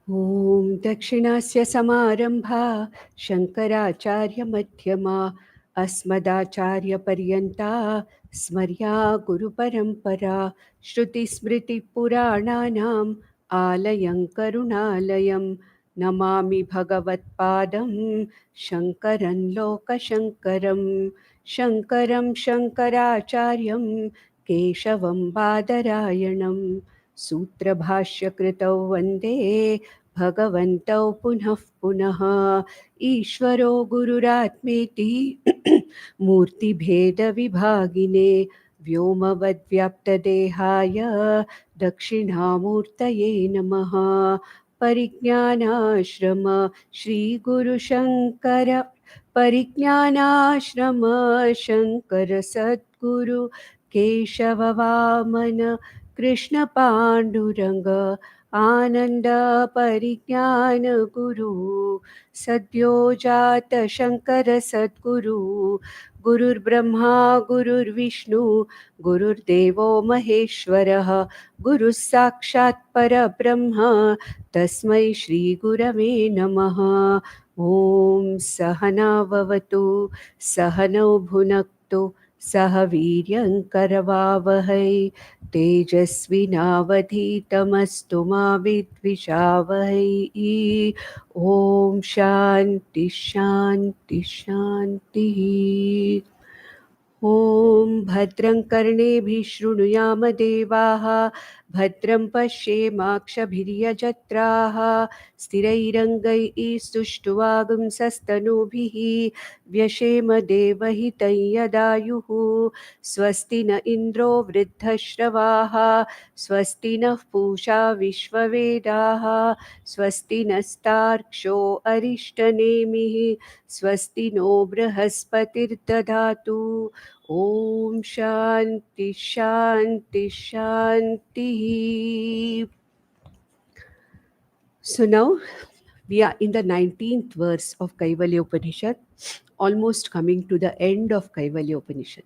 ॐ दक्षिणस्य समारम्भा शङ्कराचार्यमध्यमा अस्मदाचार्यपर्यन्ता स्मर्या गुरुपरम्परा श्रुतिस्मृतिपुराणानाम् आलयं करुणालयं नमामि भगवत्पादं शङ्करं लोकशङ्करं शङ्करं शङ्कराचार्यं केशवं बादरायणं सूत्रभाष्यकृतौ वन्दे भगवन्तौ पुनः पुनः ईश्वरो गुरुरात्मेति मूर्तिभेदविभागिने व्योमवद्व्याप्तदेहाय दक्षिणामूर्तये नमः परिज्ञानाश्रम श्रीगुरुशङ्कर परिज्ञानाश्रम शङ्कर सद्गुरु केशववामन कृष्ण पाण्डुरङ्ग आनन्द परिज्ञान गुरु सद्यो जात शङ्कर सद्गुरु गुरुर्ब्रह्मा गुरुर्विष्णु गुरुर्देवो महेश्वरः गुरुः साक्षात् परब्रह्म तस्मै श्रीगुरवे नमः ॐ सहना भवतु सहनौ भुनक्तु सह वीर्यङ्करवावहै तेजस्विनावधीतमस्तु मा विद्विषावहै ॐ शान्ति शान्ति शान्तिः ॐ भद्रं कर्णेभिः शृणुयाम देवाः भद्रं पश्येमाक्षभिर्यजत्राः स्थिरैरङ्गैः सुष्ठुवागुंसस्तनूभिः व्यशेम देवहितं यदायुः स्वस्ति न इन्द्रो वृद्धश्रवाः स्वस्ति नः पूषा विश्ववेदाः स्वस्ति नस्तार्क्ष्यो अरिष्टनेमिः स्वस्ति नो बृहस्पतिर्दधातु ॐ शान्ति शान्ति शान्तिः. So now we are in the 19th verse of Kaivalya Upanishad, almost coming to the end of Kaivalya Upanishad.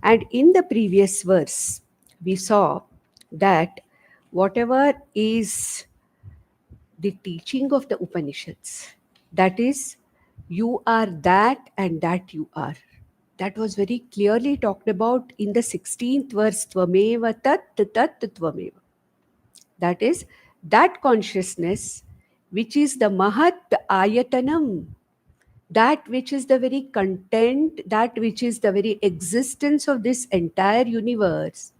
And in the previous verse, we saw that whatever is the teaching of the Upanishads, that is, you are that and that you are. That was very clearly talked about in the 16th verse, Tvameva tat tat tvameva. That is, that consciousness which is the Mahat Ayatanam, that which is the very content, that which is the very existence of this entire universe,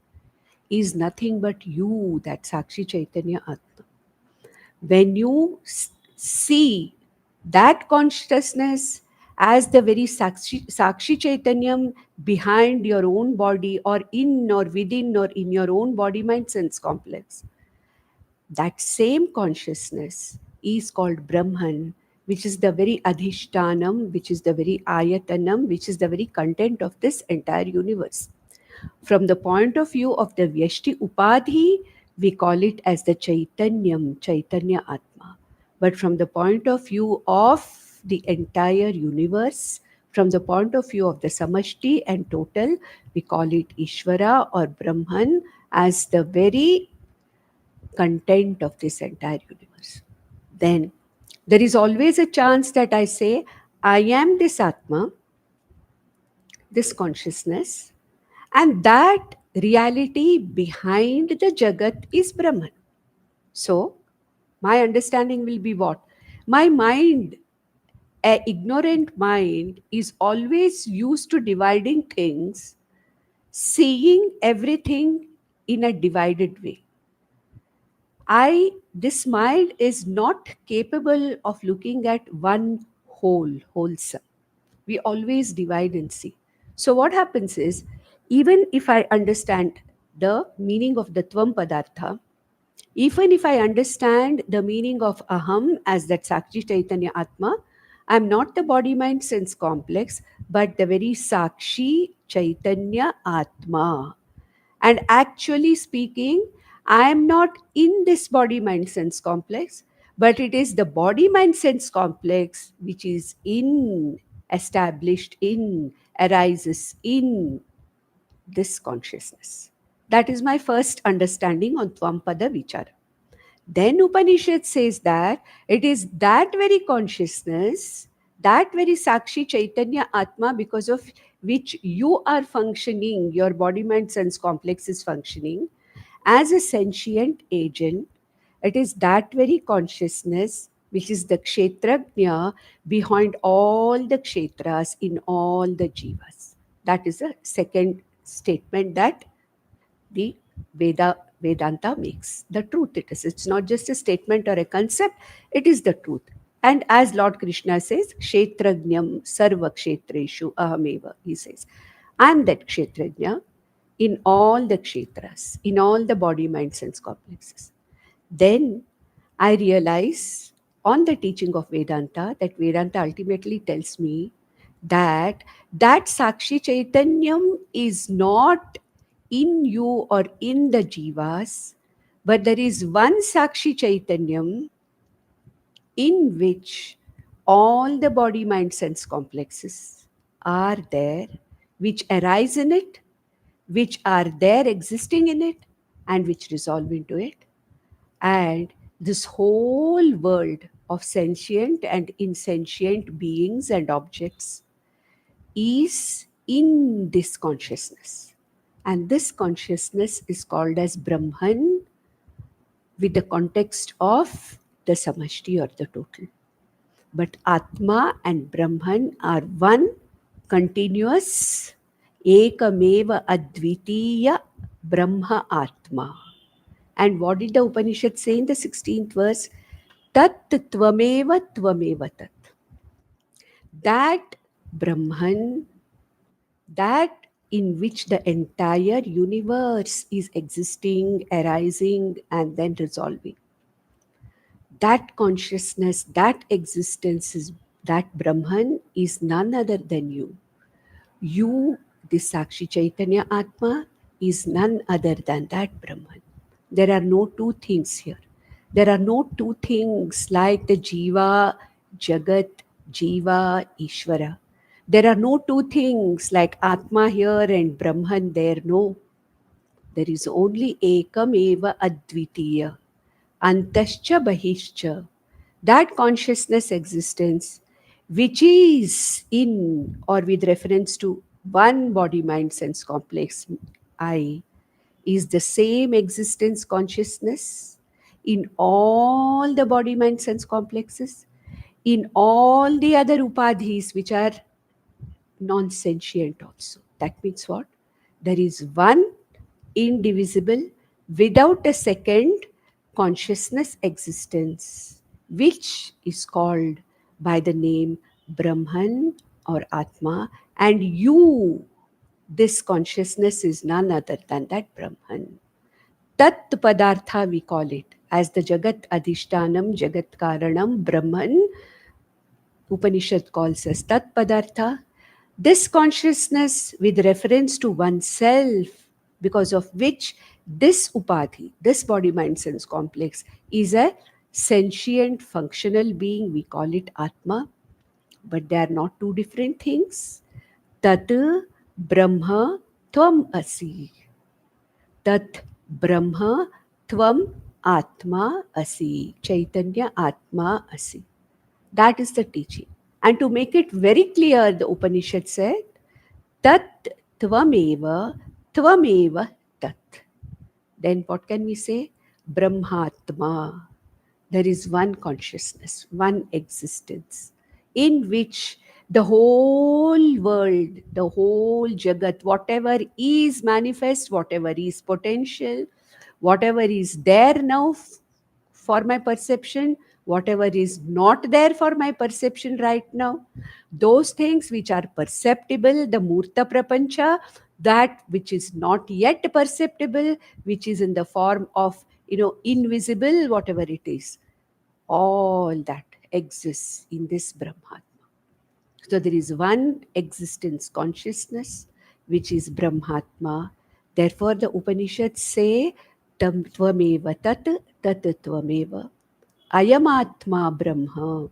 is nothing but you, that Sakshi Chaitanya Atma. When you see that consciousness as the very Sakshi Chaitanyam behind your own body, or in or within or in your own body mind sense complex, that same consciousness is called Brahman, which is the very Adhishtanam, which is the very Ayatanam, which is the very content of this entire universe. From the point of view of the Vyashti Upadhi, we call it as the Chaitanyam, Chaitanya Atma. But from the point of view of the entire universe, from the point of view of the Samashti and total, we call it Ishvara or Brahman as the very content of this entire universe. Then there is always a chance that I say, I am this Atma, this consciousness, and that reality behind the Jagat is Brahman. So, my understanding will be what? My mind, a ignorant mind, is always used to dividing things, seeing everything in a divided way. This mind is not capable of looking at one wholesome. We always divide and see. So what happens is, even if I understand the meaning of the Tvam Padartha, even if I understand the meaning of Aham as that Sakshi Chaitanya Atma, I'm not the body mind sense complex, but the very Sakshi Chaitanya Atma. And actually speaking, I am not in this body mind sense complex, but it is the body mind sense complex which is established in, arises in this consciousness. That is my first understanding on Tvampada Vichara. Then Upanishad says that it is that very consciousness, that very Sakshi Chaitanya Atma, because of which you are functioning, your body, mind, sense complex is functioning as a sentient agent. It is that very consciousness which is the Kshetrajna behind all the Kshetras in all the Jivas. That is the second statement that the Vedanta makes. The truth it is. It's not just a statement or a concept, it is the truth. And as Lord Krishna says, Kshetrajnam sarva kshetreshu ahameva, he says, I am that Kshetrajna in all the kshetras, in all the body, mind, sense complexes. Then I realize on the teaching of Vedanta that Vedanta ultimately tells me that that Sakshi Chaitanyam is not in you or in the jivas, but there is one Sakshi Chaitanyam in which all the body, mind, sense complexes are there, which arise in it, which are there existing in it, and which resolve into it. And this whole world of sentient and insentient beings and objects is in this consciousness. And this consciousness is called as Brahman with the context of the Samashti or the total. But Atma and Brahman are one continuous Ekameva Advitiya Brahma Atma. And what did the Upanishad say in the 16th verse? Tat tvameva tvameva tat. That Brahman, that in which the entire universe is existing, arising, and then resolving. That consciousness, that existence is that Brahman is none other than you. You, this Sakshi Chaitanya Atma, is none other than that Brahman. There are no two things here. There are no two things like the Jiva, Jagat, Jiva, Ishvara. There are no two things like Atma here and Brahman there. No. There is only Ekam Eva Advitiya. Antascha Bahishcha. That consciousness existence which is in or with reference to one body mind sense complex I is the same existence consciousness in all the body mind sense complexes, in all the other upadhis which are non sentient also. That means what? There is one indivisible, without a second consciousness existence, which is called by the name Brahman or Atma, and you, this consciousness, is none other than that Brahman. Tat Padartha, we call it, as the Jagat Adhishtanam, Jagat Karanam, Brahman, Upanishad calls us Tat Padartha. This consciousness with reference to oneself, because of which this upadhi, this body mind sense complex, is a sentient functional being, we call it Atma, but they are not two different things. Tat Brahma Tvam Asi. Tat Brahma Tvam Atma Asi. Chaitanya Atma Asi. That is the teaching. And to make it very clear, the Upanishad said, Tat Tvameva Tvameva Tat. Then what can we say? Brahmatma. There is one consciousness, one existence, in which the whole world, the whole Jagat, whatever is manifest, whatever is potential, whatever is there now for my perception, whatever is not there for my perception right now, those things which are perceptible, the Murta Prapancha, that which is not yet perceptible, which is in the form of, invisible, whatever it is, all that exists in this Brahmatma. So there is one existence consciousness, which is Brahmatma. Therefore, the Upanishads say, Tam Tvameva Tat, Tat Tvameva. Ayam Atma Brahma.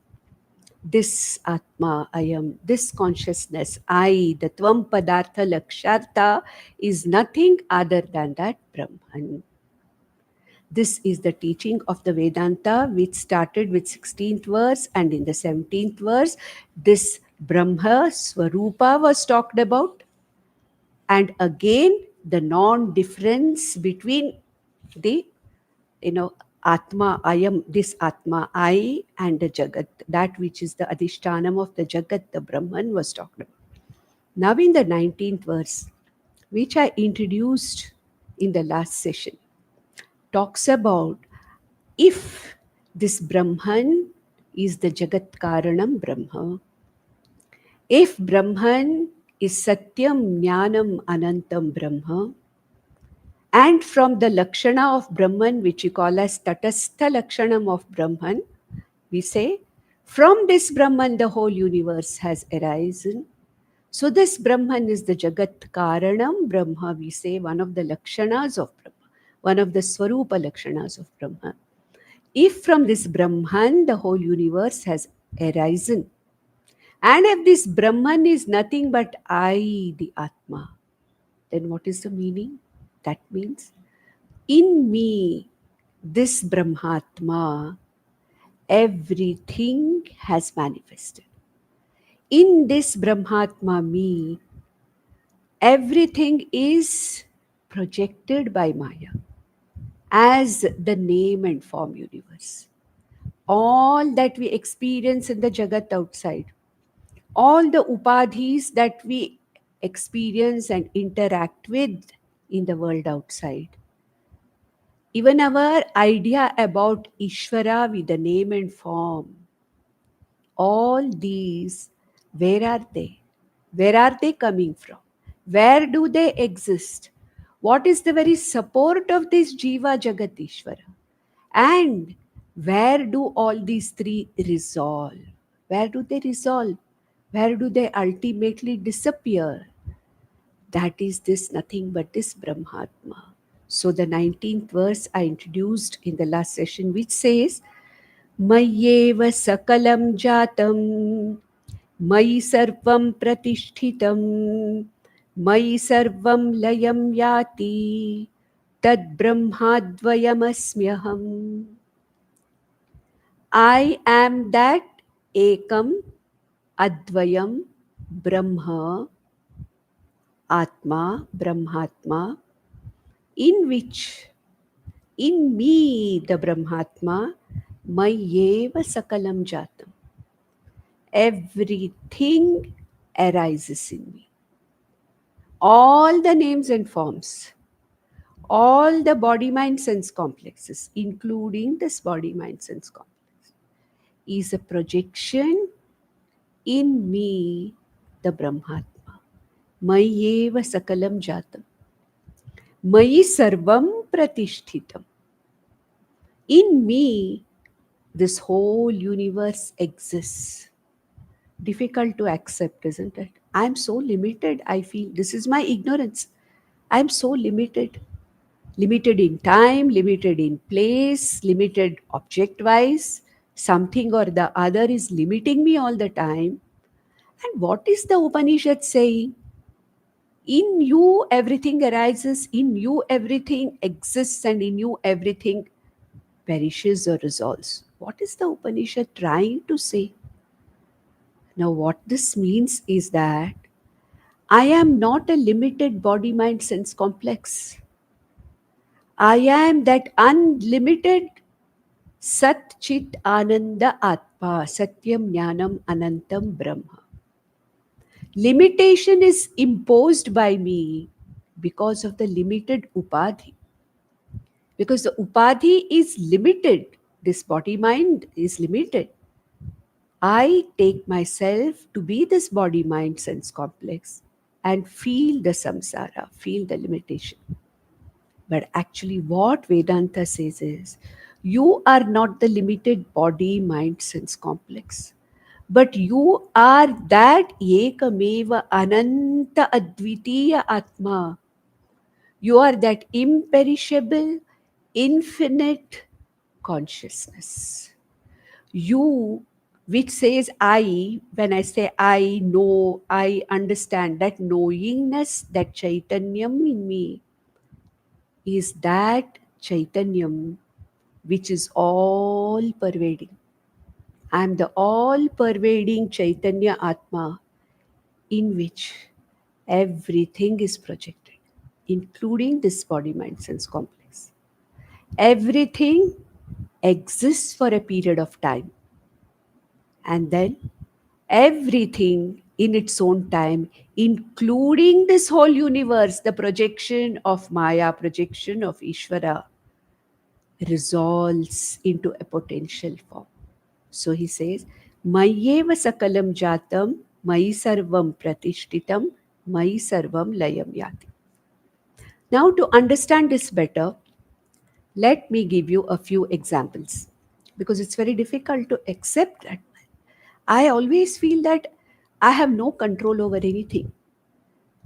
This Atma, Ayam, this consciousness, I, the Tvam Padartha Lakshartha, is nothing other than that Brahman. This is the teaching of the Vedanta, which started with 16th verse, and in the 17th verse, this Brahma Swarupa was talked about, and again the non-difference between the Atma, I am this Atma, I, and the Jagat, that which is the Adhishtanam of the Jagat, the Brahman was talked about. Now, in the 19th verse, which I introduced in the last session, talks about if this Brahman is the Jagat Karanam Brahma, if Brahman is Satyam Jnanam Anantam Brahma, and from the Lakshana of Brahman, which we call as Tatastha Lakshanam of Brahman, we say, from this Brahman the whole universe has arisen. So this Brahman is the Jagat Karanam Brahma, we say, one of the Lakshanas of Brahma, one of the Swarupa Lakshanas of Brahma. If from this Brahman the whole universe has arisen, and if this Brahman is nothing but I, the Atma, then what is the meaning? That means, in me, this Brahmatma, everything has manifested. In this Brahmatma, me, everything is projected by Maya as the name and form universe. All that we experience in the Jagat outside, all the upadhis that we experience and interact with in the world outside, even our idea about Ishvara with the name and form, all these, where are they? Where are they coming from? Where do they exist? What is the very support of this Jiva Jagat Ishvara? And where do all these three resolve? Where do they resolve? Where do they ultimately disappear? That is this nothing but this Brahmatma. So the 19th verse I introduced in the last session, which says, Mayyeva sakalam jatam, Mayi sarvam pratishthitam, Mayi sarvam layam yati, Tad brahmadvayamasmyaham. I am that Ekam Advayam Brahma Atma, Brahmatma, in which, in me, the Brahmatma, Mayyeva Sakalam Jatam. Everything arises in me. All the names and forms, all the body mind sense complexes, including this body mind sense complex, is a projection in me, the Brahmatma. Mayyeva Sakalam Jatam. Mayi Sarvam Pratishthitam. In me, this whole universe exists. Difficult to accept, isn't it? I'm so limited. I feel this is my ignorance. I'm so limited. Limited in time, limited in place, limited object wise. Something or the other is limiting me all the time. And what is the Upanishad saying? In you, everything arises, in you, everything exists, and in you, everything perishes or resolves. What is the Upanishad trying to say? Now, what this means is that I am not a limited body mind sense complex. I am that unlimited Sat Chit Ananda Atma, Satyam Jnanam Anantam Brahma. Limitation is imposed by me because of the limited upadhi. Because the upadhi is limited, this body mind is limited. I take myself to be this body mind sense complex and feel the samsara, feel the limitation. But actually, what Vedanta says is, you are not the limited body mind sense complex, but you are that Ekameva Ananta Advitiya Atma. You are that imperishable, infinite consciousness. You, which says I, when I say I know, I understand, that knowingness, that chaitanyam in me, is that Chaitanyam, which is all pervading. I am the all pervading Chaitanya Atma in which everything is projected, including this body mind sense complex. Everything exists for a period of time, and then everything in its own time, including this whole universe, the projection of Maya, projection of Ishvara, resolves into a potential form. So he says, Mayeva sakalam jatam, Mayi sarvam pratishtitam, Mayi sarvam layam yati. Now, to understand this better, let me give you a few examples because it's very difficult to accept that. I always feel that I have no control over anything.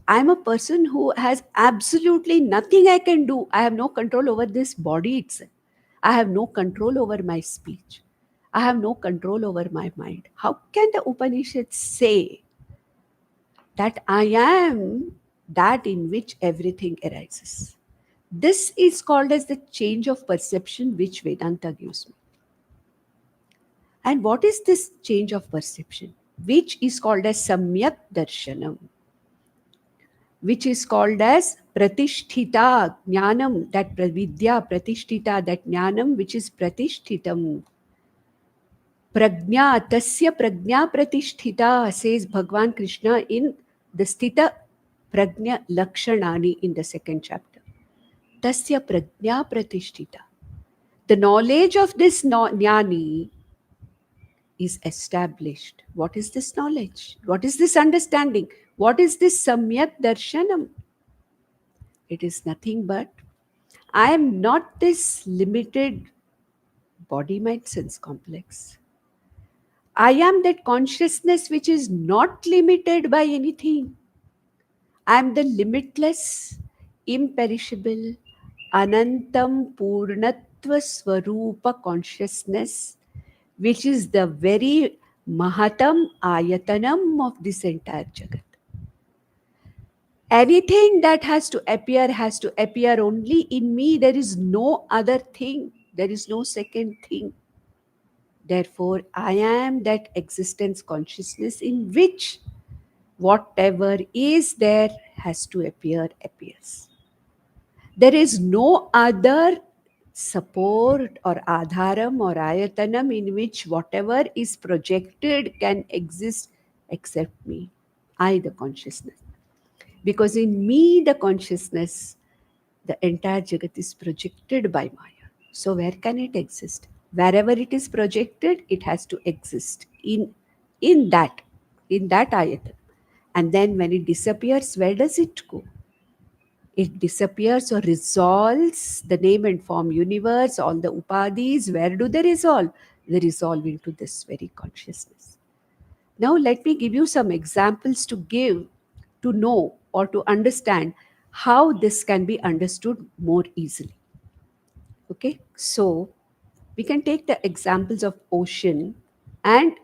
I'm a person who has absolutely nothing I can do. I have no control over this body itself. I have no control over my speech. I have no control over my mind. How can the Upanishads say that I am that in which everything arises? This is called as the change of perception which Vedanta gives me. And what is this change of perception? Which is called as Samyak Darshanam, which is called as Pratisthita Jnanam, that Vidya Pratisthita, that Jnanam which is Pratishtitam. Prajna, Tasya Prajna Pratisthita, says Bhagwan Krishna in the Sthita Prajna Lakshanani in the second chapter. Tasya Prajna Pratisthita. The knowledge of this jnani is established. What is this knowledge? What is this understanding? What is this Samyak Darshanam? It is nothing but I am not this limited body mind sense complex. I am that consciousness which is not limited by anything. I am the limitless, imperishable, Anantam Purnatva Swarupa consciousness, which is the very Mahatam Ayatanam of this entire Jagat. Anything that has to appear only in me. There is no other thing. There is no second thing. Therefore, I am that existence consciousness in which whatever is there has to appear, appears. There is no other support or adharam or ayatanam in which whatever is projected can exist except me, I, the consciousness. Because in me, the consciousness, the entire Jagat is projected by Maya. So where can it exist? Wherever it is projected, it has to exist in that, in that ayatan. And then when it disappears, where does it go? It disappears or resolves the name and form universe, all the upadhis. Where do they resolve? They resolve into this very consciousness. Now, let me give you some examples to know, or to understand how this can be understood more easily. Okay, so we can take the examples of ocean and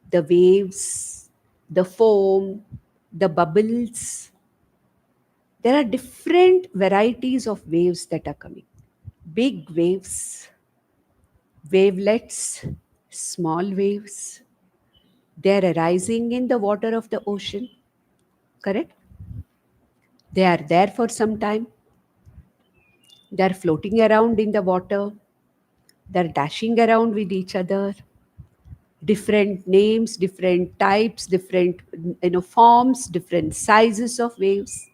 the waves, the foam, the bubbles. There are different varieties of waves that are coming. Big waves, wavelets, small waves. They are arising in the water of the ocean, correct? They are there for some time. They are floating around in the water. They are dashing around with each other. Different names, different types, different forms, different sizes of waves.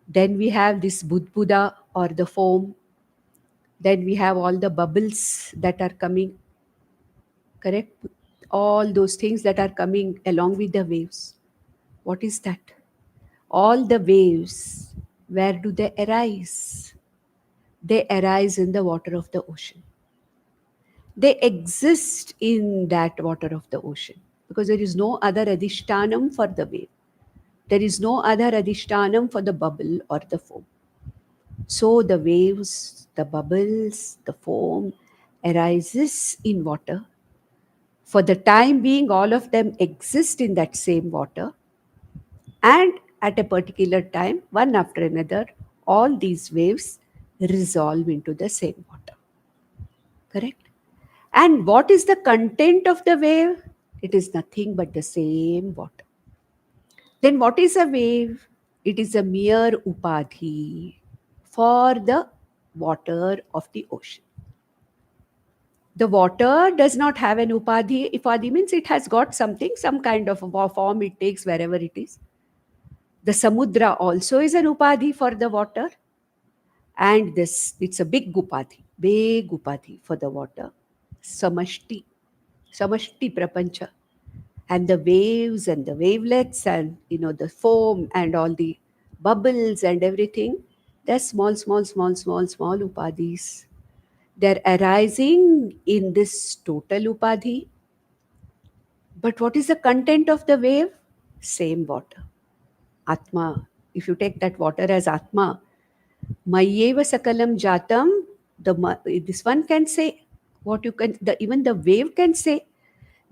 Then we have this budbuda or the foam. Then we have all the bubbles that are coming, correct? All those things that are coming along with the waves. What is that? All the waves, where do they arise? They arise in the water of the ocean. They exist in that water of the ocean because there is no other adhishtanam for the wave. There is no other adhishtanam for the bubble or the foam. So the waves, the bubbles, the foam arises in water. For the time being, all of them exist in that same water. And at a particular time, one after another, all these waves resolve into the same water. Correct? And what is the content of the wave? It is nothing but the same water. Then what is a wave? It is a mere upadhi for the water of the ocean. The water does not have an upadhi. Upadhi means it has got something, some kind of a form it takes wherever it is. The samudra also is an upadhi for the water. And this, it's a big upadhi for the water. Samashti, Samashti Prapancha. And the waves and the wavelets and the foam and all the bubbles and everything, they're small upadhis. They're arising in this total upadhi. But what is the content of the wave? Same water. Atma. If you take that water as Atma, Mayeva Sakalam Jatam, this one can say, what you can, even the wave can say,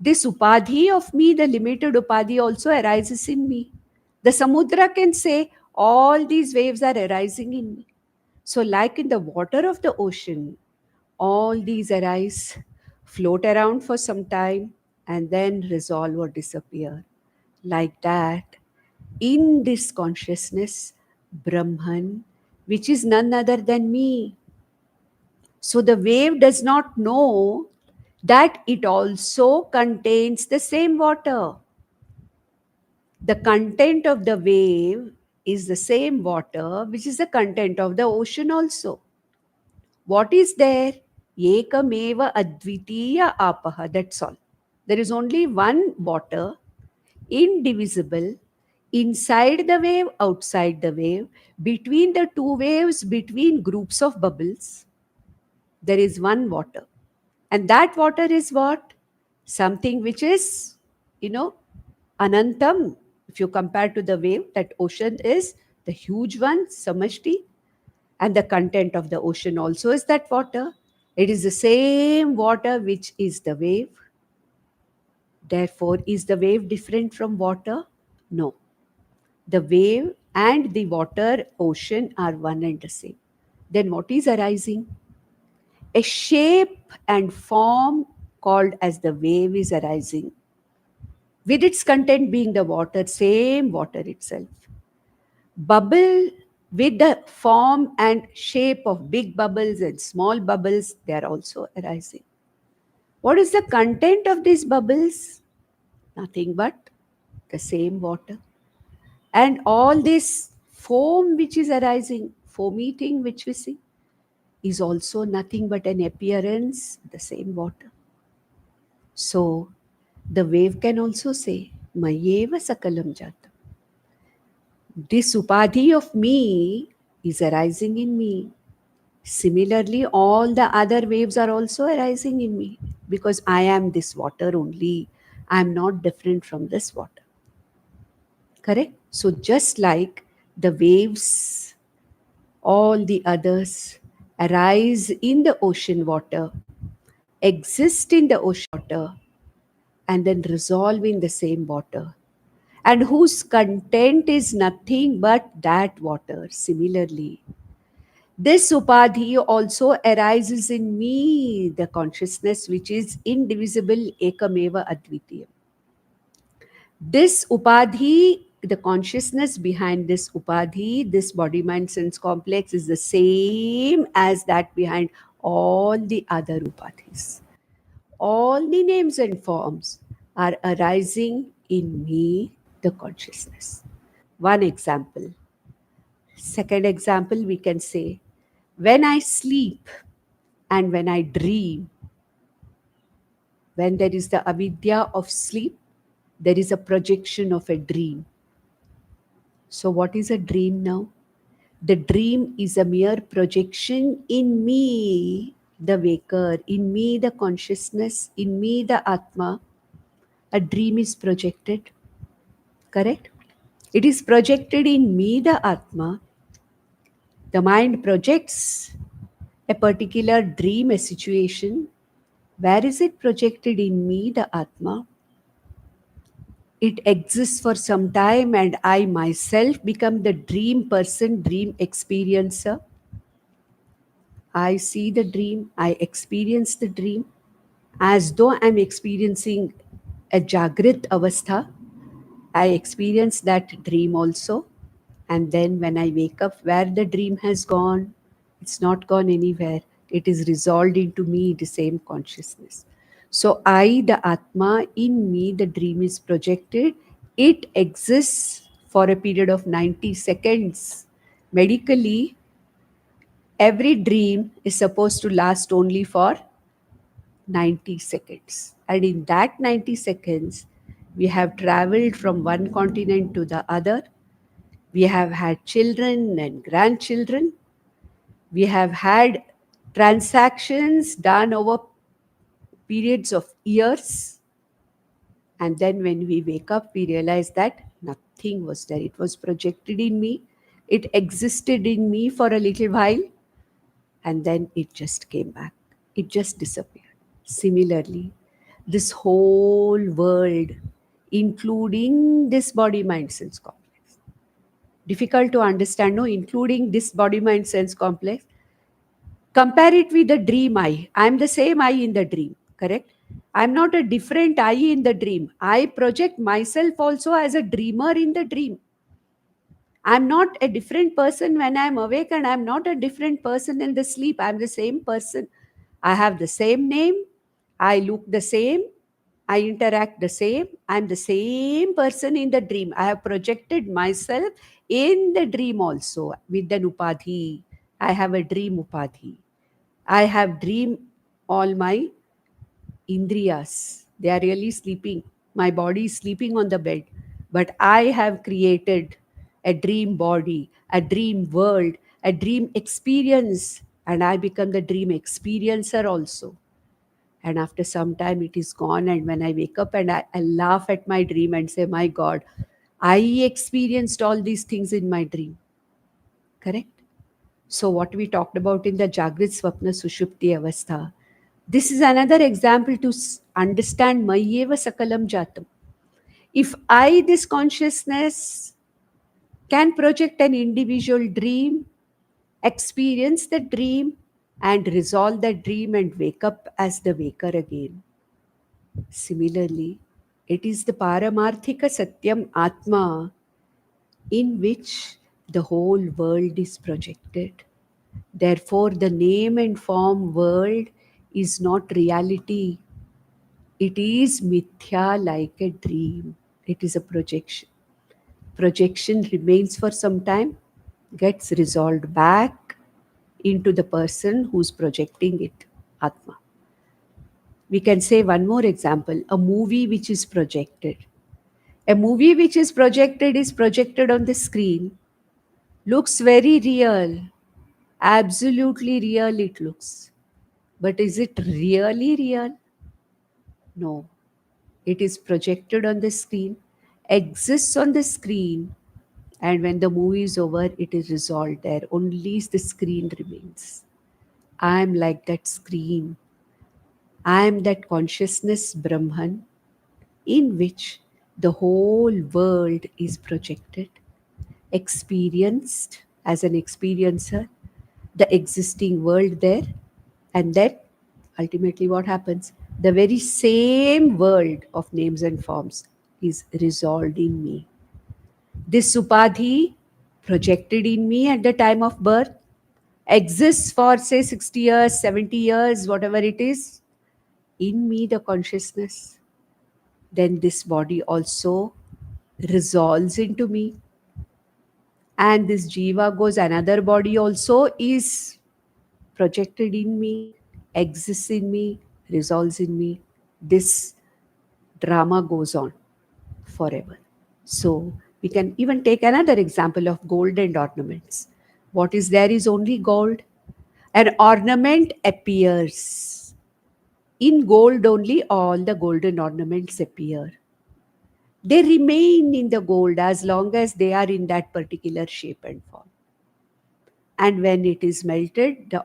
this upadhi of me, the limited upadhi, also arises in me. The samudra can say, all these waves are arising in me. So, like in the water of the ocean, all these arise, float around for some time, and then resolve or disappear. Like that, in this consciousness, Brahman, which is none other than me. So the wave does not know that it also contains the same water. The content of the wave is the same water, which is the content of the ocean also. What is there? Ekameva advitiya apaha. That's all. There is only one water, indivisible, inside the wave, outside the wave, between the two waves, between groups of bubbles. There is one water. And that water is what? Something which is, anantam. If you compare to the wave, that ocean is the huge one, samashti, and the content of the ocean also is that water. It is the same water which is the wave. Therefore, is the wave different from water? No. The wave and the water ocean are one and the same. Then what is arising? A shape and form called as the wave is arising, with its content being the water, same water itself. Bubble with the form and shape of big bubbles and small bubbles, they are also arising. What is the content of these bubbles? Nothing but the same water. And all this foam which is arising, foamy thing which we see, is also nothing but an appearance, the same water. So the wave can also say, Mayeva Sakalam Jatam. This upadhi of me is arising in me. Similarly, all the other waves are also arising in me because I am this water only. I am not different from this water. Correct? So, just like the waves, all the others arise in the ocean water, exist in the ocean water, and then resolve in the same water, and whose content is nothing but that water. Similarly, this upadhi also arises in me, the consciousness which is indivisible, ekameva advitiyam. This upadhi, the consciousness behind this upadhi, this body mind sense complex, is the same as that behind all the other upadhis. All the names and forms are arising in me, the consciousness. One example. Second example, we can say, when I sleep and when I dream, when there is the avidya of sleep, there is a projection of a dream. So, what is a dream now? The dream is a mere projection in me, the waker, in me, the consciousness, in me, the Atma. A dream is projected, correct? It is projected in me, the Atma. The mind projects a particular dream, a situation. Where is it projected in me, the Atma? It exists for some time, and I myself become the dream person, dream experiencer. I see the dream, I experience the dream as though I'm experiencing a Jagrit Avastha. I experience that dream also. And then when I wake up, where the dream has gone, it's not gone anywhere. It is resolved into me, the same consciousness. So I, the Atma, in me, the dream is projected. It exists for a period of 90 seconds. Medically, every dream is supposed to last only for 90 seconds. And in that 90 seconds, we have traveled from one continent to the other. We have had children and grandchildren. We have had transactions done over periods of years. And then when we wake up, we realize that nothing was there. It was projected in me. It existed in me for a little while, and then it just came back. It just disappeared. Similarly, this whole world, including this body, mind, sense complex, difficult to understand, no, including this body, mind, sense complex, compare it with the dream I. I'm the same I in the dream, correct? I'm not a different I in the dream. I project myself also as a dreamer in the dream. I'm not a different person when I'm awake, and I'm not a different person in the sleep. I'm the same person. I have the same name. I look the same. I interact the same. I'm the same person in the dream. I have projected myself in the dream also with an upadhi. I have a dream upadhi. I have dream all my indriyas. They are really sleeping. My body is sleeping on the bed. But I have created a dream body, a dream world, a dream experience. And I become the dream experiencer also. And after some time, it is gone. And when I wake up and I laugh at my dream and say, my God, I experienced all these things in my dream. Correct? So, what we talked about in the Jagrit Swapna Sushupti Avastha, this is another example to understand Mayeva Sakalam Jatam. If I, this consciousness, can project an individual dream, experience the dream, and resolve the dream and wake up as the waker again. Similarly, it is the Paramarthika Satyam Atma in which the whole world is projected. Therefore, the name and form world is not reality. It is mithya like a dream. It is a projection. Projection remains for some time, gets resolved back into the person who's projecting it, Atma. We can say one more example, a movie which is projected. A movie which is projected on the screen, looks very real, absolutely real it looks. But is it really real? No. It is projected on the screen, exists on the screen, and when the movie is over, it is resolved there. Only the screen remains. I am like that screen. I am that consciousness Brahman in which the whole world is projected, experienced as an experiencer, the existing world there, and then ultimately what happens? The very same world of names and forms is resolved in me. This Supadhi projected in me at the time of birth exists for say 60 years, 70 years, whatever it is, in me, the consciousness. Then this body also resolves into me, and this jiva goes, another body also is projected in me, exists in me, resolves in me. This drama goes on forever. So we can even take another example of gold and ornaments. What is there is only gold. An ornament appears. In gold only all the golden ornaments appear. They remain in the gold as long as they are in that particular shape and form. And when it is melted, the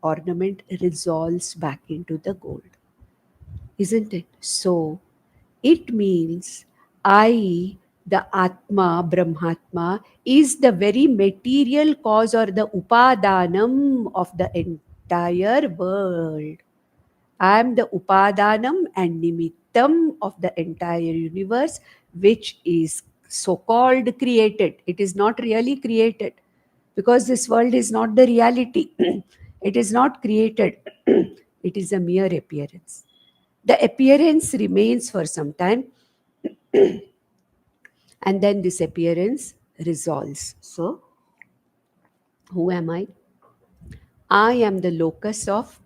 ornament resolves back into the gold. Isn't it? So it means I, the Atma, Brahmatma, is the very material cause or the upadanam of the entire entire world. I am the Upadanam and Nimittam of the entire universe, which is so called created. It is not really created because this world is not the reality. It is not created, it is a mere appearance. The appearance remains for some time and then this appearance resolves. So, who am I? I am the locus of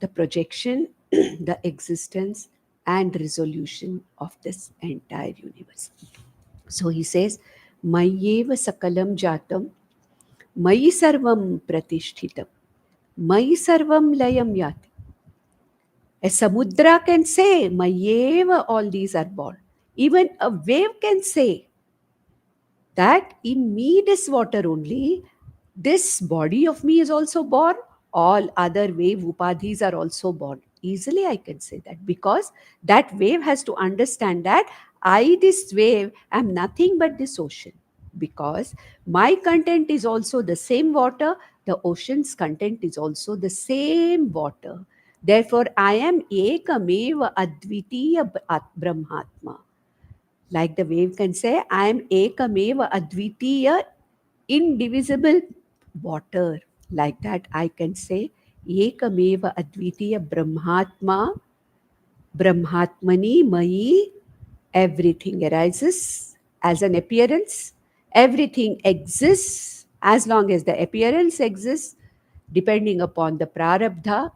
the projection, the existence, and resolution of this entire universe. So he says, Mayeva Sakalam Jatam, Mayi Sarvam Pratishtitam, Mayi Sarvam Layam Yati. A samudra can say, Mayeva, all these are born. Even a wave can say that in me, this water only, this body of me is also born. All other wave upadhis are also born. Easily, I can say that because that wave has to understand that I, this wave, am nothing but this ocean. Because my content is also the same water, the ocean's content is also the same water. Therefore, I am ekameva advitiya brahmatma. Like the wave can say, I am ekameva advitiya indivisible water. Like that, I can say, ekameva advitiya brahmatma, brahmatmani mayi. Everything arises as an appearance. Everything exists as long as the appearance exists, depending upon the prarabdha,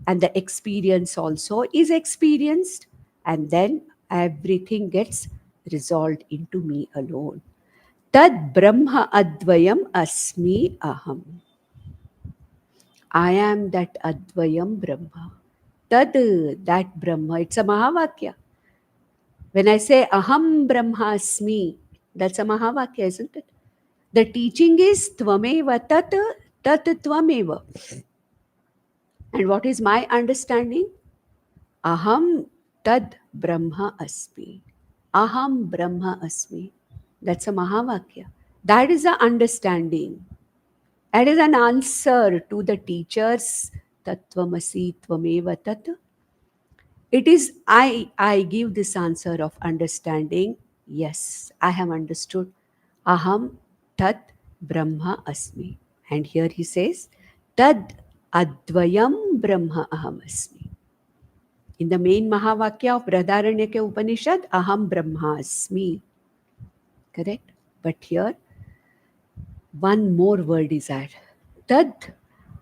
and the experience also is experienced, and then everything gets resolved into me alone. Tad Brahma Advayam Asmi Aham. I am that Advayam Brahma. Tad, that Brahma. It's a Mahavakya. When I say Aham Brahmasmi, that's a Mahavakya, isn't it? The teaching is Tvameva Tat, Tat Tvameva. And what is my understanding? Aham Tad Brahma Asmi. Aham Brahma Asmi. That's a Mahavakya. That is the understanding. That is an answer to the teachers Tattvamasi Tvameva Tat. It is I give this answer of understanding. Yes, I have understood. Aham Tat Brahma Asmi. And here he says, Tad Advayam Brahma Aham Asmi. In the main Mahavakya of Braharanyaka Upanishad, Aham Brahmasmi. Correct? But here, one more word is added. Tad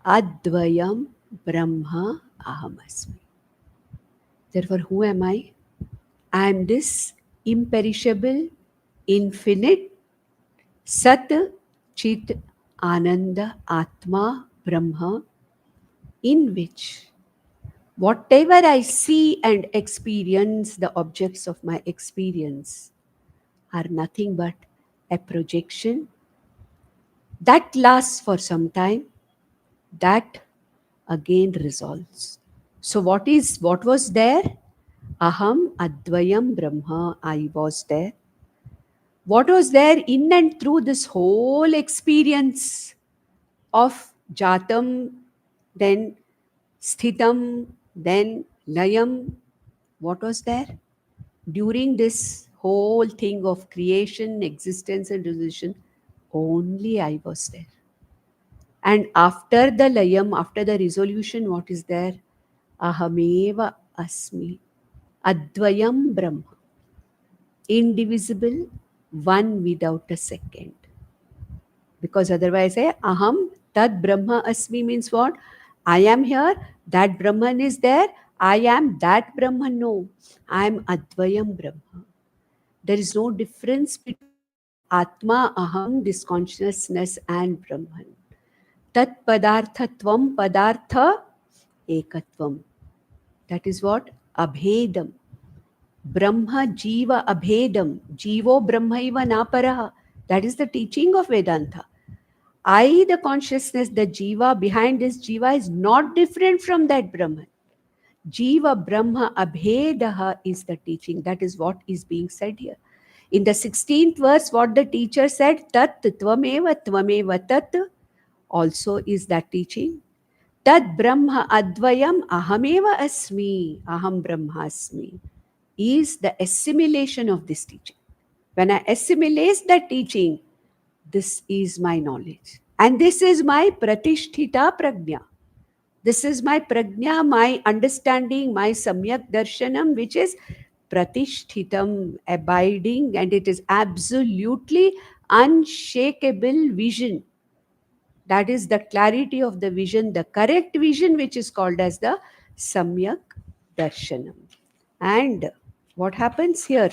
Advayam Brahma Ahamasmi. Therefore, who am I? I am this imperishable, infinite, Sat, Chit, Ananda, Atma, Brahma, in which whatever I see and experience, the objects of my experience are nothing but a projection that lasts for some time, that again resolves. So what was there? Aham Advayam Brahma, I was there. What was there in and through this whole experience of Jatam, then Sthitam, then Layam? What was there? During this whole thing of creation, existence, and resolution, only I was there. And after the layam, after the resolution, what is there? Ahameva asmi. Advayam Brahma. Indivisible, one without a second. Because otherwise, aham tad Brahma asmi means what? I am here, that Brahman is there, I am that Brahman. No, I am Advayam Brahma. There is no difference between Atma, Aham, this consciousness, and Brahman. Tat padarthatvam padartha ekatvam. That is what? Abhedam. Brahma Jiva Abhedam. Jivo Brahmaiva Naparaha. That is the teaching of Vedanta. I, the consciousness, the Jiva, behind this Jiva is not different from that Brahman. Jiva Brahma Abhedaha is the teaching. That is what is being said here. In the 16th verse, what the teacher said, Tat Tvameva Tvameva Tat, also is that teaching. Tad Brahma Advayam Ahameva Asmi, Aham Brahmasmi, is the assimilation of this teaching. When I assimilate that teaching, this is my knowledge. And this is my Pratishtita Prajna. This is my prajna, my understanding, my samyak darshanam, which is pratishtitam, abiding, and it is absolutely unshakable vision. That is the clarity of the vision, the correct vision, which is called as the samyak darshanam. And what happens here?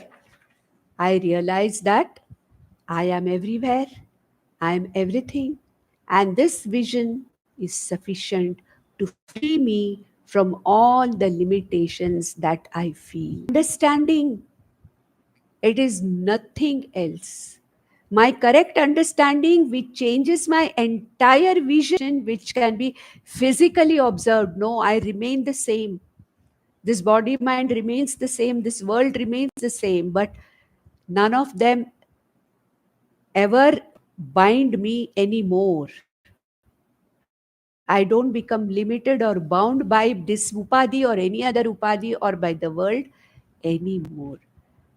I realize that I am everywhere, I am everything, and this vision is sufficient to free me from all the limitations that I feel. Understanding, it is nothing else. My correct understanding, which changes my entire vision, which can be physically observed. No, I remain the same. This body mind remains the same. This world remains the same. But none of them ever bind me anymore. I don't become limited or bound by this upadhi or any other upadhi or by the world anymore.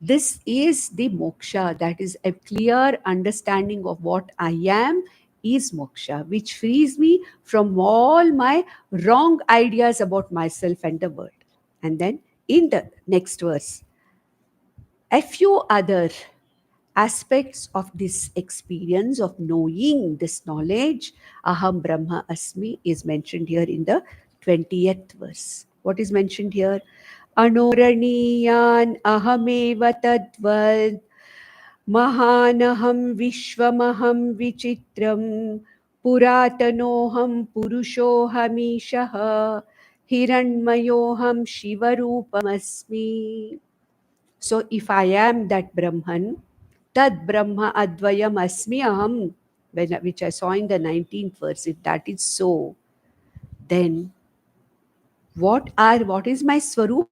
This is the moksha, that is a clear understanding of what I am is moksha, which frees me from all my wrong ideas about myself and the world. And then in the next verse, a few other aspects of this experience of knowing this knowledge, Aham Brahma Asmi, is mentioned here in the 20th verse. What is mentioned here? Anoraniyan ahameva tadvad mahanaham vishwamaham vichitram puratanoham purushohamishaha hiranmayoham shivarupamasmi. So if I am that Brahman, Tad Brahma Advayam Asmi Aham, which I saw in the 19th verse, if that is so, then what is my Swarup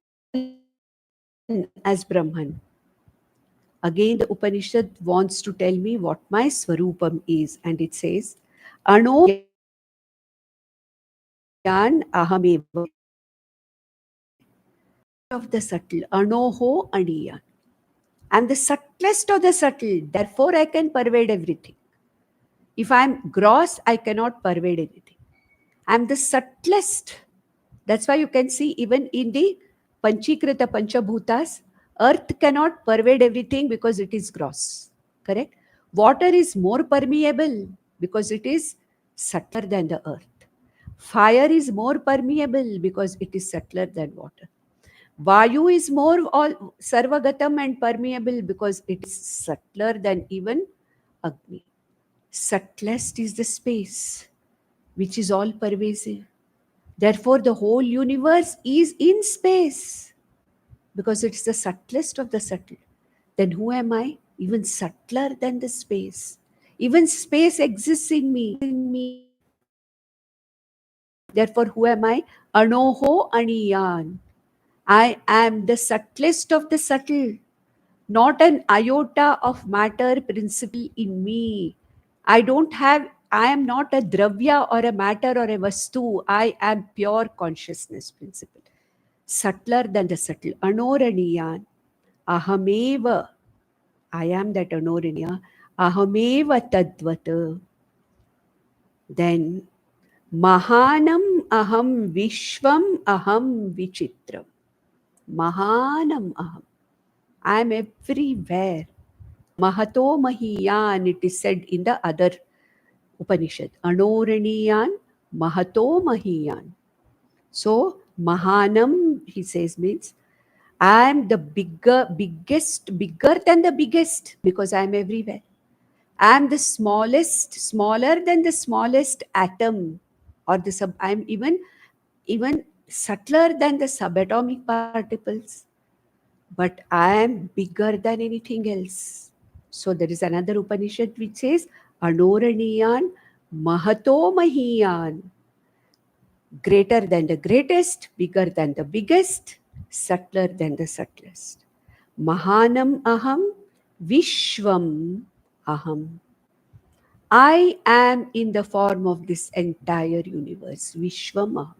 as Brahman? Again, the Upanishad wants to tell me what my Swarupam is, and it says, Ano Yan Ahameva of the subtle, Anoho Aniyan. I'm the subtlest of the subtle, therefore I can pervade everything. If I'm gross, I cannot pervade anything. I'm the subtlest. That's why you can see even in the Panchikrita Panchabhutas, earth cannot pervade everything because it is gross. Correct? Water is more permeable because it is subtler than the earth. Fire is more permeable because it is subtler than water. Vayu is more all sarvagatam and permeable because it is subtler than even Agni. Subtlest is the space, which is all pervasive. Therefore, the whole universe is in space because it's the subtlest of the subtle. Then who am I? Even subtler than the space. Even space exists in me. Therefore, who am I? Anoho Aniyan. I am the subtlest of the subtle, not an iota of matter principle in me. I am not a dravya or a matter or a vastu. I am pure consciousness principle. Subtler than the subtle. Anoraniyan. Ahameva. I am that anoraniya. Ahameva tadvata. Then Mahanam aham vishwam aham vichitram. Mahanam aham. I am everywhere. Mahato Mahiyan, it is said in the other Upanishad. Anoraniyan, Mahato Mahiyan. So, Mahanam, he says, means I am the bigger than the biggest because I am everywhere. I am the smallest, smaller than the smallest atom or the sub. I am even subtler than the subatomic particles, but I am bigger than anything else. So there is another Upanishad which says, Anoraniyan Mahato Mahiyan, greater than the greatest, bigger than the biggest, subtler than the subtlest. Mahanam Aham, Vishwam Aham. I am in the form of this entire universe, Vishwam.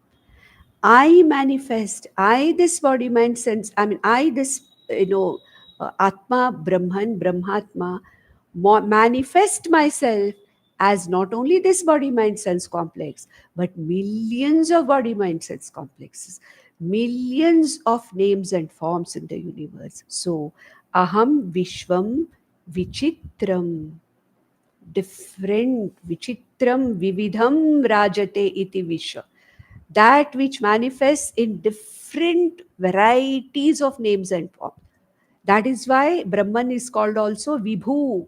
I manifest, I this body, mind, sense, I this, Atma, Brahman, Brahmatma, manifest myself as not only this body, mind, sense complex, but millions of body, mind, sense complexes, millions of names and forms in the universe. So, Aham Vishwam Vichitram, different, Vichitram Vividham Rajate iti Vishwa, that which manifests in different varieties of names and forms. That is why Brahman is called also Vibhu.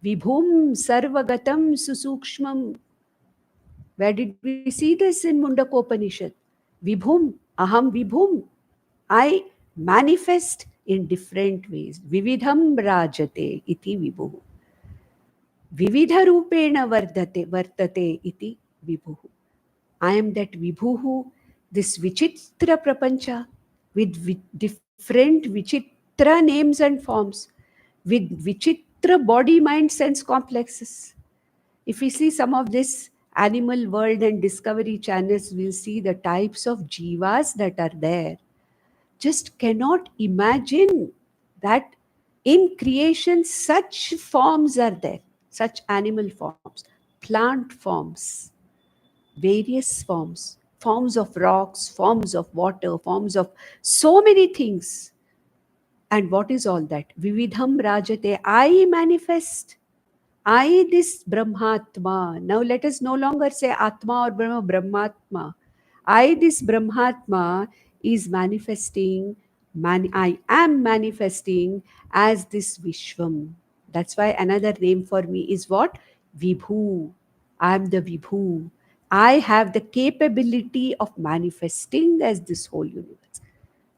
Vibhum Sarvagatam Susukshmam. Where did we see this in Mundakopanishad? Vibhum, Aham Vibhum. I manifest in different ways. Vividham Rajate iti Vibhu. Vividharupena Vartate iti Vibhu. I am that Vibhuhu, this Vichitra Prapancha, with different Vichitra names and forms, with Vichitra body, mind, sense complexes. If we see some of this Animal World and Discovery channels, we'll see the types of jivas that are there. Just cannot imagine that in creation such forms are there, such animal forms, plant forms, various forms, forms of rocks, forms of water, forms of so many things. And what is all that? Vividham Rajate, I manifest. I, this Brahmatma. Now let us no longer say Atma or Brahma, Brahmatma. I, this Brahmatma, is manifesting, I am manifesting as this Vishwam. That's why another name for me is what? Vibhu. I am the Vibhu. I have the capability of manifesting as this whole universe.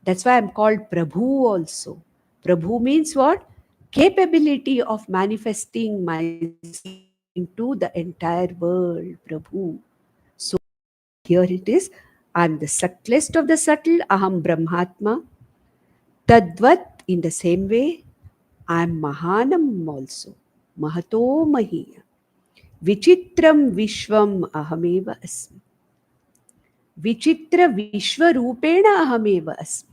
That's why I'm called Prabhu also. Prabhu means what? Capability of manifesting myself into the entire world, Prabhu. So here it is. I'm the subtlest of the subtle, Aham Brahmatma. Tadvat, in the same way, I'm Mahanam also. Mahato Mahiya. Vichitram Vishwam Ahameva Asmi. Vichitra Vishwarupena Ahameva Asmi.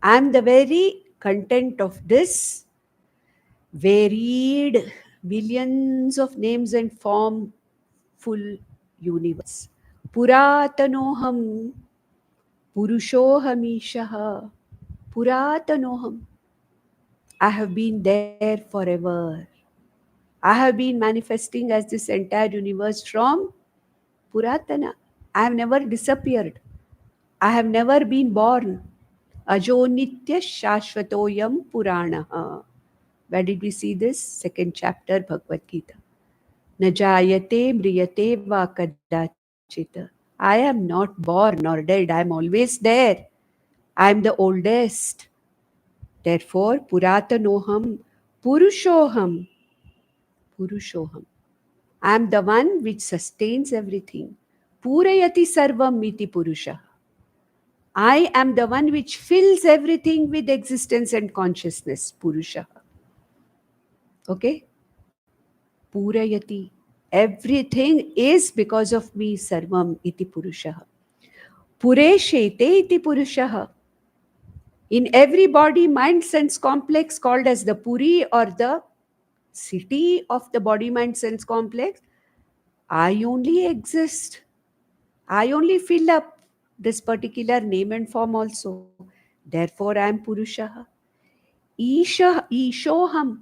I am the very content of this varied billions of names and form full universe. Puratanoham Purushohamishaha. Puratanoham. I have been there forever. I have been manifesting as this entire universe from Puratana. I have never disappeared. I have never been born. Ajo Nitya Shashvatoyam Puranaha. Where did we see this? Second chapter, Bhagavad Gita. Najayate mriyate va kadachita. I am not born nor dead. I am always there. I am the oldest. Therefore, Puratanoham Purushoham. Purushoham. I am the one which sustains everything. Purayati sarvam miti purusha. I am the one which fills everything with existence and consciousness. Purusha. Okay? Purayati. Everything is because of me, Sarvam iti Purushaha. Pureshete iti Purushaha. In every body, mind, sense complex called as the Puri or the city of the body, mind, sense complex, I only exist. I only fill up this particular name and form also. Therefore, I am Purushaha. Ishoham.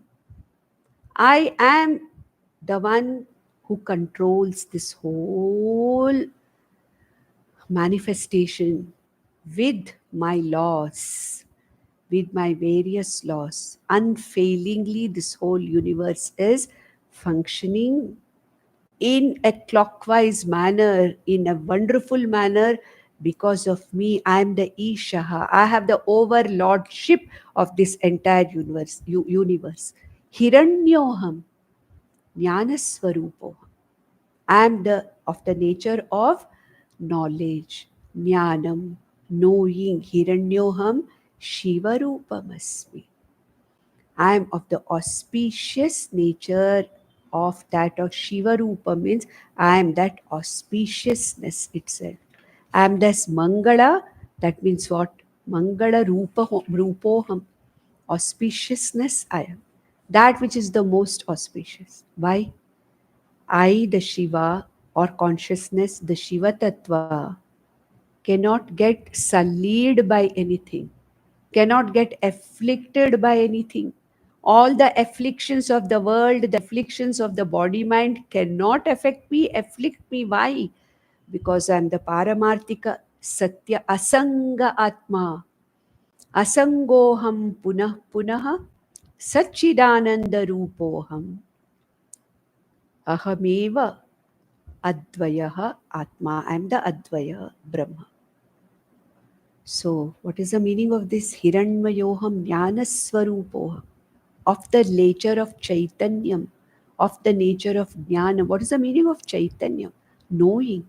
I am the one who controls this whole manifestation with my laws, with my various laws. Unfailingly, this whole universe is functioning in a clockwise manner, in a wonderful manner. Because of me, I am the Ishaha. I have the overlordship of this entire universe. Hiranyoham, Jnanaswarupoham. I am of the nature of knowledge, jnanam, knowing, hiranyoham, shivarupamasmi. I am of the auspicious nature of that of Shiva Rupa means I am that auspiciousness itself. I am this Mangala, that means what? Mangala Rupoham. Auspiciousness I am. That which is the most auspicious. Why? I, the Shiva or consciousness, the Shiva Tattva, cannot get sullied by anything, cannot get afflicted by anything. All the afflictions of the world, the afflictions of the body mind cannot affect me, afflict me. Why? Because I am the Paramarthika Satya Asanga Atma. Asangoham punah punah Satchidananda Rupoham. Ahameva Advayaha Atma. I am the Advaya Brahma. So, what is the meaning of this Hiranmayoham Jnanaswarupoham? Of the nature of Chaitanyam, of the nature of Jnana. What is the meaning of Chaitanya? Knowing.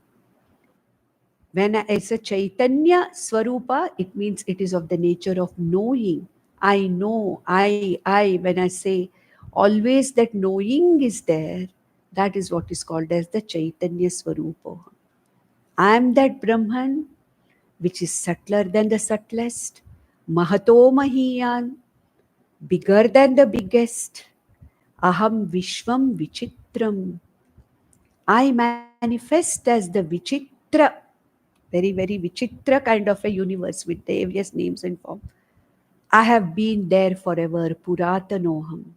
When it's a Chaitanya Swarupa, it means it is of the nature of knowing. I know, when I say always that knowing is there, that is what is called as the Chaitanya Swarupa. I am that Brahman which is subtler than the subtlest, Mahato Mahiyan, bigger than the biggest, Aham Vishwam Vichitram. I manifest as the Vichitra, very, very Vichitra kind of a universe with various names and forms. I have been there forever, Puratanoham,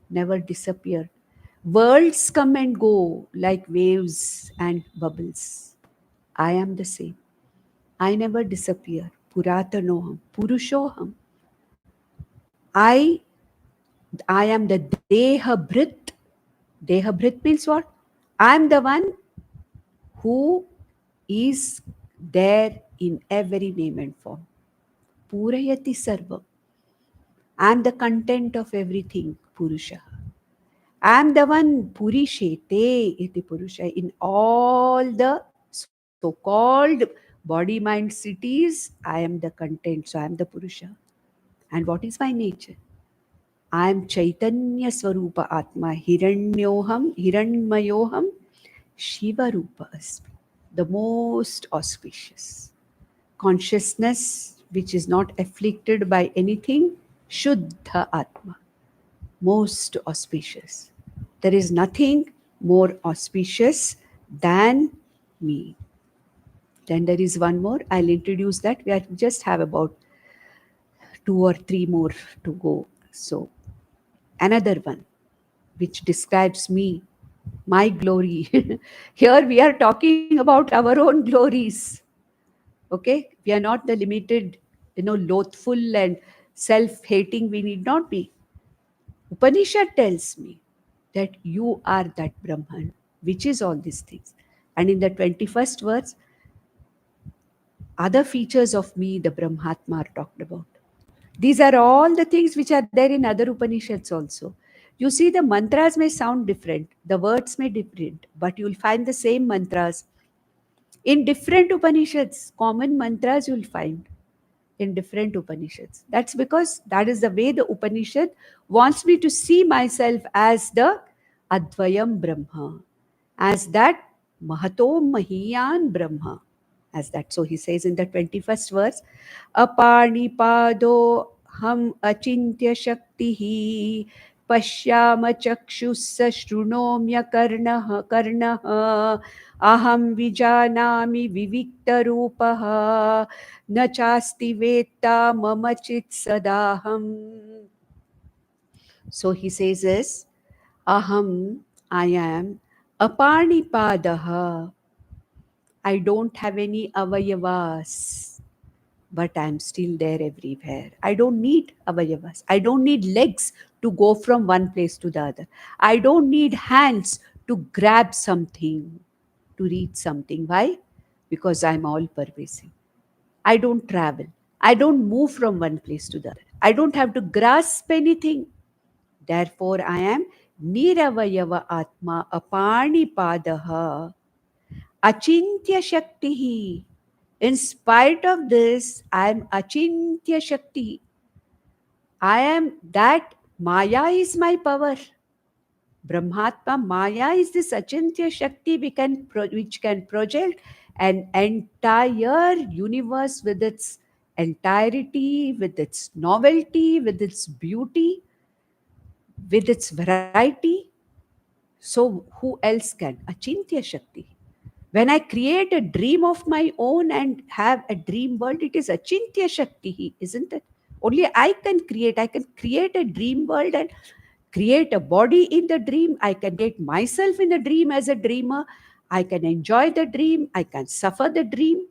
never disappeared. Worlds come and go like waves and bubbles. I am the same. I never disappear. Puratanoham, Purushoham. I I am the Deha Brit. Deha Brit means what? I am the one who is there in every name and form. Purayati Sarvam. I am the content of everything, Purusha. I am the one Purishete iti Purusha. In all the so-called body mind cities, I am the content. So I am the Purusha. And what is my nature? I am Chaitanya Swarupa Atma, Hiranmayoham, Shiva Rupa Asmi, the most auspicious. Consciousness which is not afflicted by anything, Shuddha Atma, most auspicious. There is nothing more auspicious than me. Then there is one more. I'll introduce that. We just have about 2 or 3 more to go. So, another one which describes me, my glory. Here we are talking about our own glories. Okay? We are not the limited, loathful and self-hating we need not be. Upanishad tells me that you are that Brahman, which is all these things. And in the 21st verse, other features of me, the Brahmatma, are talked about. These are all the things which are there in other Upanishads also. You see, the mantras may sound different, the words may different, but you'll find the same mantras in different Upanishads. Common mantras you'll find in different Upanishads. That's because that is the way the Upanishad wants me to see myself as the Advayam Brahma, as that Mahato Mahiyan Brahma, as that. So he says in the 21st verse, Aparnipado ham achintya shaktihi pashyama chakshus shrunomya karnah aham vijanami vivikta rupaha न चास्ति वेत्ता मम चित् sadaham. So he says this, aham, I am, aparnipadaha, I don't have any avayavas, but I'm still there everywhere. I don't need avayavas. I don't need legs to go from one place to the other. I don't need hands to grab something, to reach something. Why? Because I'm all pervasive. I don't travel. I don't move from one place to the other. I don't have to grasp anything. Therefore, I am Niravayava Atma Apani Padaha Achintya Shaktihi. In spite of this, I am Achintya Shakti. I am that Maya is my power. Brahmatma Maya is this Achintya Shakti which can project an entire universe with its entirety, with its novelty, with its beauty, with its variety. So, who else can? Achintya Shakti. When I create a dream of my own and have a dream world, it is Achintya Shakti, isn't it? Only I can create. I can create a dream world and create a body in the dream. I can get myself in the dream as a dreamer. I can enjoy the dream. I can suffer the dream.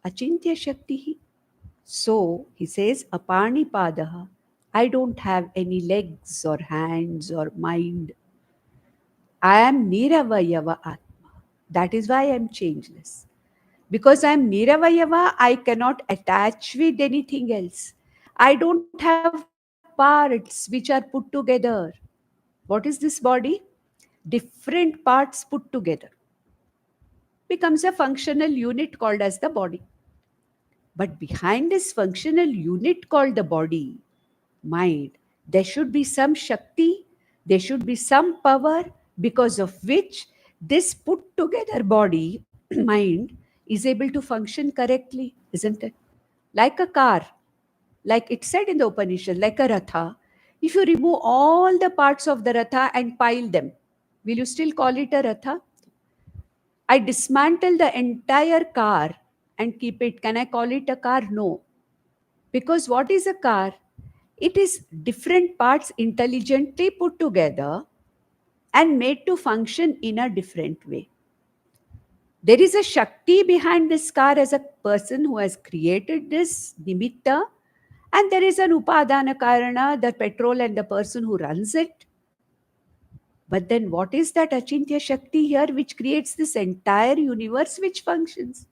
Achintya Shakti. So he says, Apani Padaha. I don't have any legs or hands or mind. I am Niravayava Atma. That is why I am changeless. Because I am Niravayava, I cannot attach with anything else. I don't have parts which are put together. What is this body? Different parts put together becomes a functional unit called as the body. But behind this functional unit called the body, mind, there should be some Shakti, there should be some power because of which this put together body, mind, is able to function correctly, isn't it? Like a car, like it said in the Upanishad, like a ratha. If you remove all the parts of the ratha and pile them, will you still call it a ratha? I dismantle the entire car and keep it. Can I call it a car? No. Because what is a car? It is different parts intelligently put together and made to function in a different way. There is a Shakti behind this car as a person who has created this nimitta, and there is an Upadana Karana, the petrol and the person who runs it. But then what is that Achintya Shakti here which creates this entire universe which functions?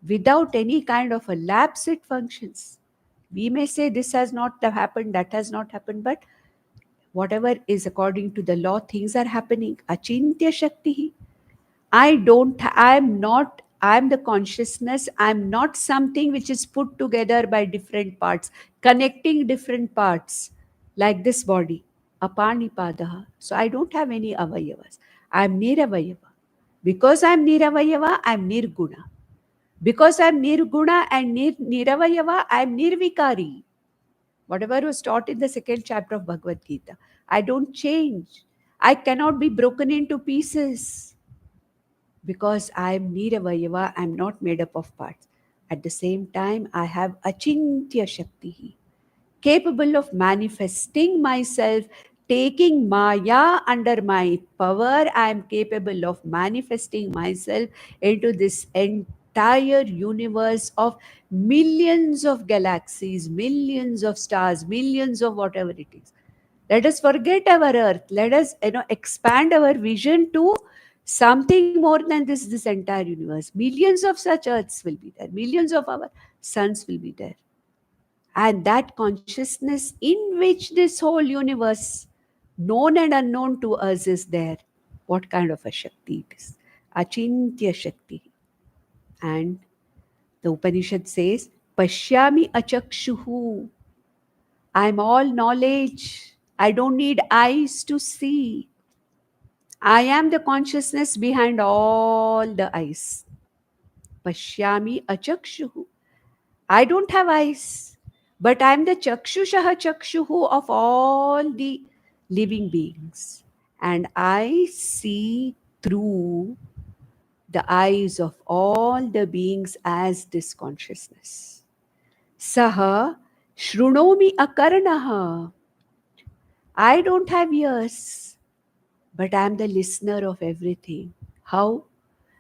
Without any kind of a lapse, it functions. We may say this has not happened, that has not happened, but whatever is according to the law, things are happening. Achintya Shakti. I'm the consciousness. I'm not something which is put together by different parts, connecting different parts, like this body. Apanipadaha. So I don't have any avayavas. I'm Niravayava. Because I'm Niravayava, I'm Nirguna. Because I'm Nirguna and Niravayava, I'm Nirvikari. Whatever was taught in the second chapter of Bhagavad Gita. I don't change. I cannot be broken into pieces because I am Niravayava, I am not made up of parts. At the same time, I have Achintya Shakti, capable of manifesting myself, taking Maya under my power. I am capable of manifesting myself into this entire universe of millions of galaxies, millions of stars, millions of whatever it is. Let us forget our earth. Let us expand our vision to something more than this entire universe. Millions of such earths will be there. Millions of our suns will be there. And that consciousness in which this whole universe, known and unknown to us, is there. What kind of a Shakti it is? Achintya Shakti. And the Upanishad says, Pashyami achakshuhu. I'm all knowledge. I don't need eyes to see. I am the consciousness behind all the eyes. Pashyami achakshuhu. I don't have eyes, but I am the chakshushaha chakshuhu of all the living beings. And I see through the eyes of all the beings as this consciousness. Saha shrunomi akarnaha. I don't have ears, but I am the listener of everything. How?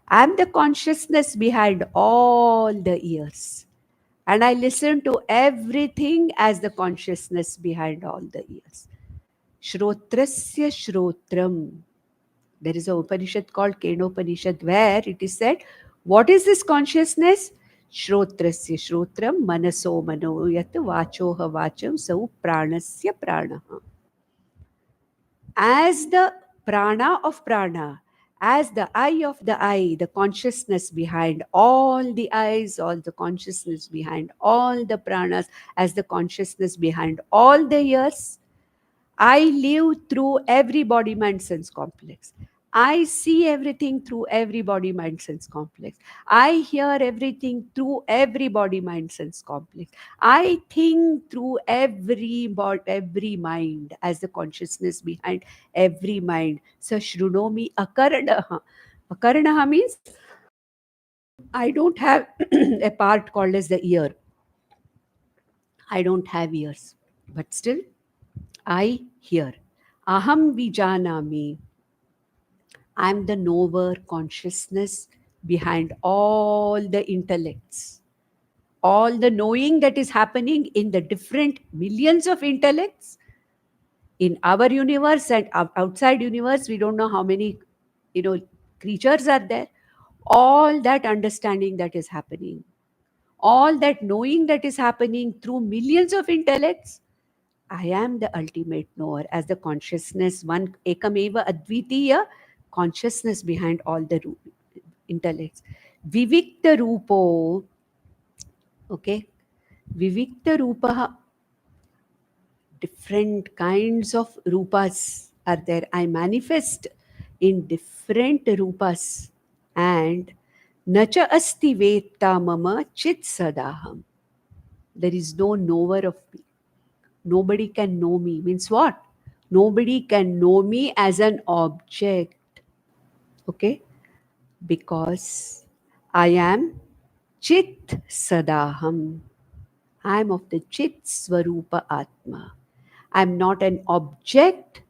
I am the consciousness behind all the ears. And I listen to everything as the consciousness behind all the ears. Shrotrasya Shrotram. There is a Upanishad called Kenopanishad where it is said, what is this consciousness? Shrotrasya Shrotram Manaso Mano Yat Vachoha Vacham Sau Pranasya Pranaha. As the prana of prana, as the eye, the consciousness behind all the eyes, all the consciousness behind all the pranas, as the consciousness behind all the ears, I live through every body mind sense complex. I see everything through every body mind sense complex. I hear everything through every body mind sense complex. I think through every mind as the consciousness behind every mind. So Shrunomi Akaranaha. Akaranaha means I don't have a part called as the ear. I don't have ears. But still I hear. Aham vijanami. I'm the knower consciousness behind all the intellects. All the knowing that is happening in the different millions of intellects in our universe and outside universe, we don't know how many, you know, creatures are there. All that understanding that is happening, all that knowing that is happening through millions of intellects, I am the ultimate knower as the consciousness, one ekameva advitiya, consciousness behind all the intellects. Vivikta rupo, okay? Vivikta rupa, different kinds of rupas are there. I manifest in different rupas. And nacha asti vetta mama chit sadaham. There is no knower of me. Nobody can know me. Means what? Nobody can know me as an object. Okay? Because I am Chit Sadaham. I am of the Chit Swarupa Atma. I am not an object.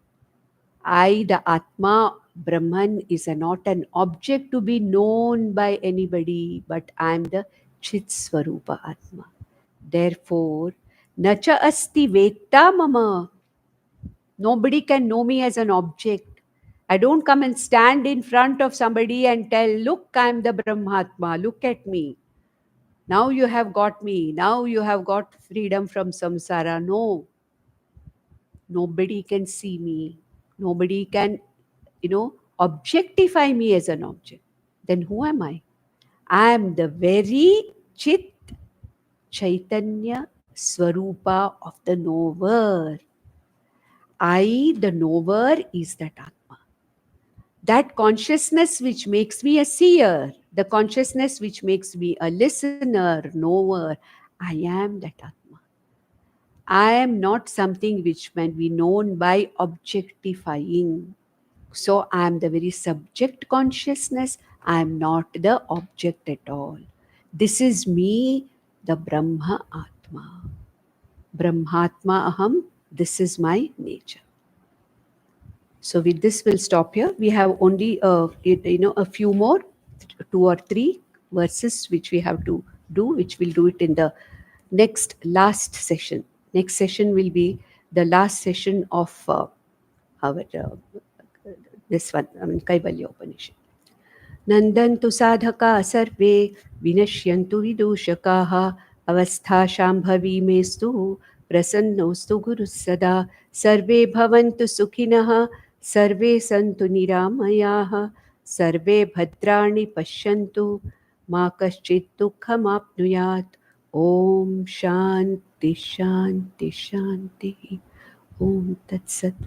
I, the Atma, Brahman, is not an object to be known by anybody, but I am the Chit Swarupa Atma. Therefore, Nacha Asti Vetta Mama. Nobody can know me as an object. I don't come and stand in front of somebody and tell, look, I'm the Brahmatma, look at me. Now you have got me. Now you have got freedom from samsara. No, nobody can see me. Nobody can, objectify me as an object. Then who am I? I am the very Chit Chaitanya Swarupa of the knower. I, the knower, is that Atma. That consciousness which makes me a seer, the consciousness which makes me a listener, knower, I am that Atma. I am not something which can be known by objectifying. So I am the very subject consciousness. I am not the object at all. This is me, the Brahma Atma. Brahmatma Aham, this is my nature. So with this, we'll stop here. We have only a few more, 2 or 3 verses which we have to do, which we'll do it in the last session. Next session will be the last session of our this one, Kaivalya Upanishad. नन्दन्तु sadhaka सर्वे विनश्यन्तु विदूषकाः अवस्थाशाम्भवी मेस्तु प्रसन्नोऽस्तु गुरुः सदा सर्वे भवन्तु सुखिनः सर्वे सन्तु निरामयाः सर्वे भद्राणि पश्यन्तु मा कश्चित् दुःखमाप्नुयात् ॐ शान्ति शान्ति शान्तिः ॐ तत्सत्